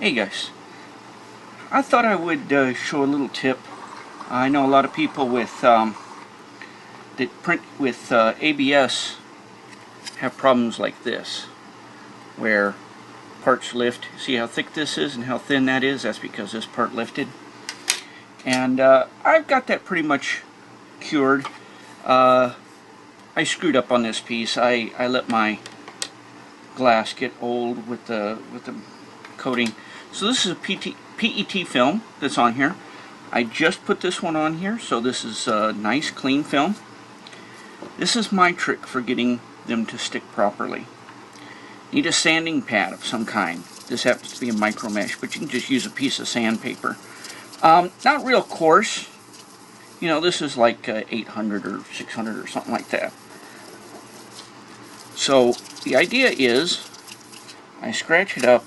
Hey guys, I thought I would show a little tip. I know a lot of people with that print with ABS have problems like this, where parts lift. See how thick this is and how thin that is? That's because this part lifted. And I've got that pretty much cured. I screwed up on this piece. I let my glass get old with the coating. So this is a PET film that's on here. I just put this one on here, so this is a nice clean film. This is my trick for getting them to stick properly. Need a sanding pad of some kind. This happens to be a micro mesh, but you can just use a piece of sandpaper. Not real coarse. You know, this is like 800 or 600 or something like that. So the idea is I scratch it up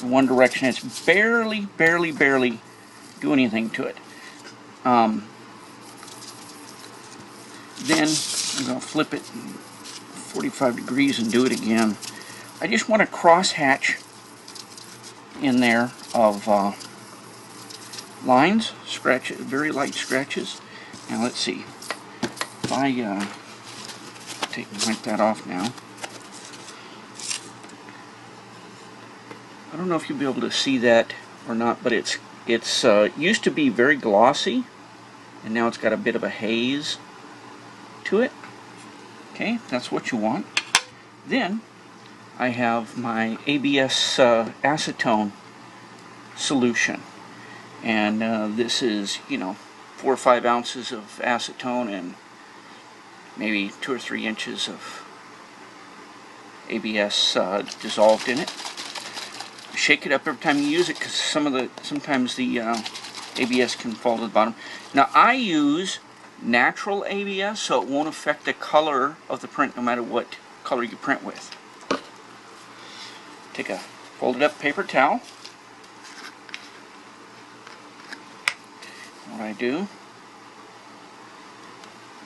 in one direction. It's barely do anything to it. Then I'm going to flip it 45 degrees and do it again. I just want a cross hatch in there of lines, scratches, very light scratches. Now let's see. If I wipe that off now. I don't know if you'll be able to see that or not, but it's used to be very glossy, and now it's got a bit of a haze to it. Okay, that's what you want. Then I have my ABS acetone solution, and this is, you know, 4 or 5 ounces of acetone and maybe 2 or 3 inches of ABS dissolved in it. Shake it up every time you use it, because sometimes the ABS can fall to the bottom. Now I use natural ABS, so it won't affect the color of the print no matter what color you print with. Take a folded up paper towel. What I do,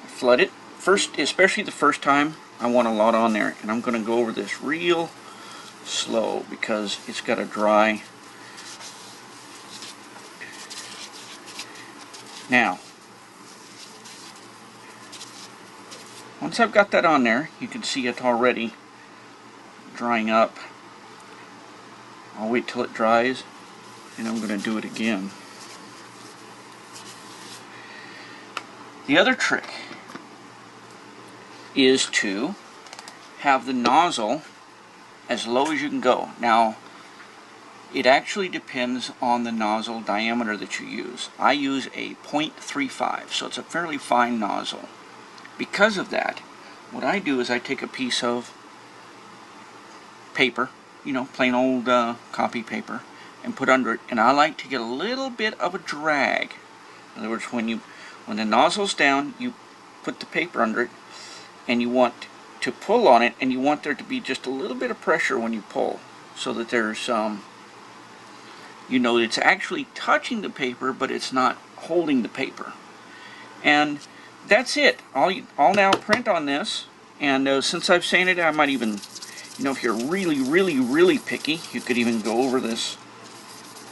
I flood it. First, especially the first time, I want a lot on there, and I'm going to go over this real slow because it's got to dry. Now, once I've got that on there, you can see it already drying up. I'll wait till it dries, and I'm going to do it again. The other trick is to have the nozzle as low as you can go. Now, it actually depends on the nozzle diameter that you use. I use a 0.35, so it's a fairly fine nozzle. Because of that, what I do is I take a piece of paper, you know, plain old copy paper, and put under it, and I like to get a little bit of a drag. In other words, when the nozzle's down, you put the paper under it, and you want to pull on it, and you want there to be just a little bit of pressure when you pull, so that there's you know, it's actually touching the paper, but it's not holding the paper. And that's it. I'll now print on this, and since I've sanded it, I might even, you know, if you're really picky, you could even go over this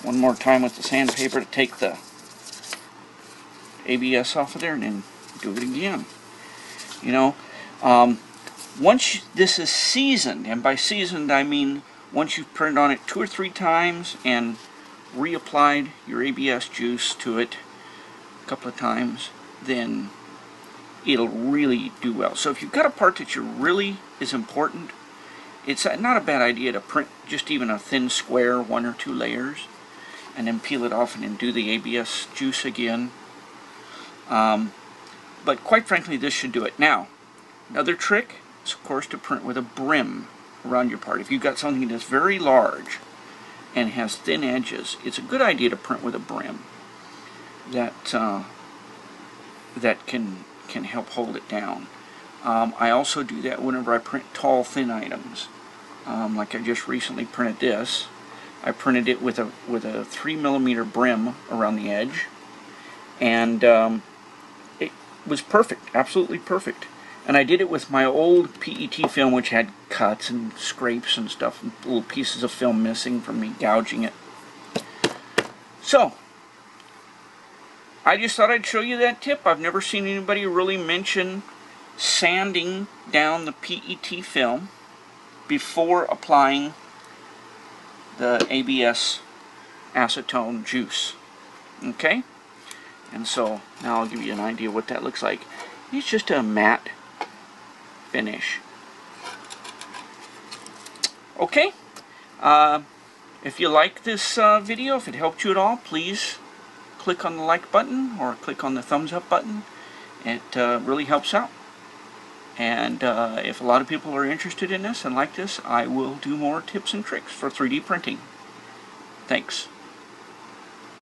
one more time with the sandpaper to take the ABS off of there, and then do it again. You know, once this is seasoned, and by seasoned I mean once you've printed on it 2 or 3 times and reapplied your ABS juice to it a couple of times, then it'll really do well. So if you've got a part that really is important, it's not a bad idea to print just even a thin square, 1 or 2 layers, and then peel it off and then do the ABS juice again. But quite frankly, this should do it. Now, another trick is, of course, to print with a brim around your part. If you've got something that's very large and has thin edges, it's a good idea to print with a brim. That can help hold it down. I also do that whenever I print tall, thin items. Like I just recently printed this. I printed it with a 3mm brim around the edge, and it was perfect, absolutely perfect. And I did it with my old PET film, which had cuts and scrapes and stuff, and little pieces of film missing from me gouging it. So, I just thought I'd show you that tip. I've never seen anybody really mention sanding down the PET film before applying the ABS acetone juice. Okay? And so, now I'll give you an idea what that looks like. It's just a matte finish. Okay? If you like this video, if it helped you at all, please click on the like button or click on the thumbs up button. It really helps out. And if a lot of people are interested in this and like this, I will do more tips and tricks for 3D printing. Thanks.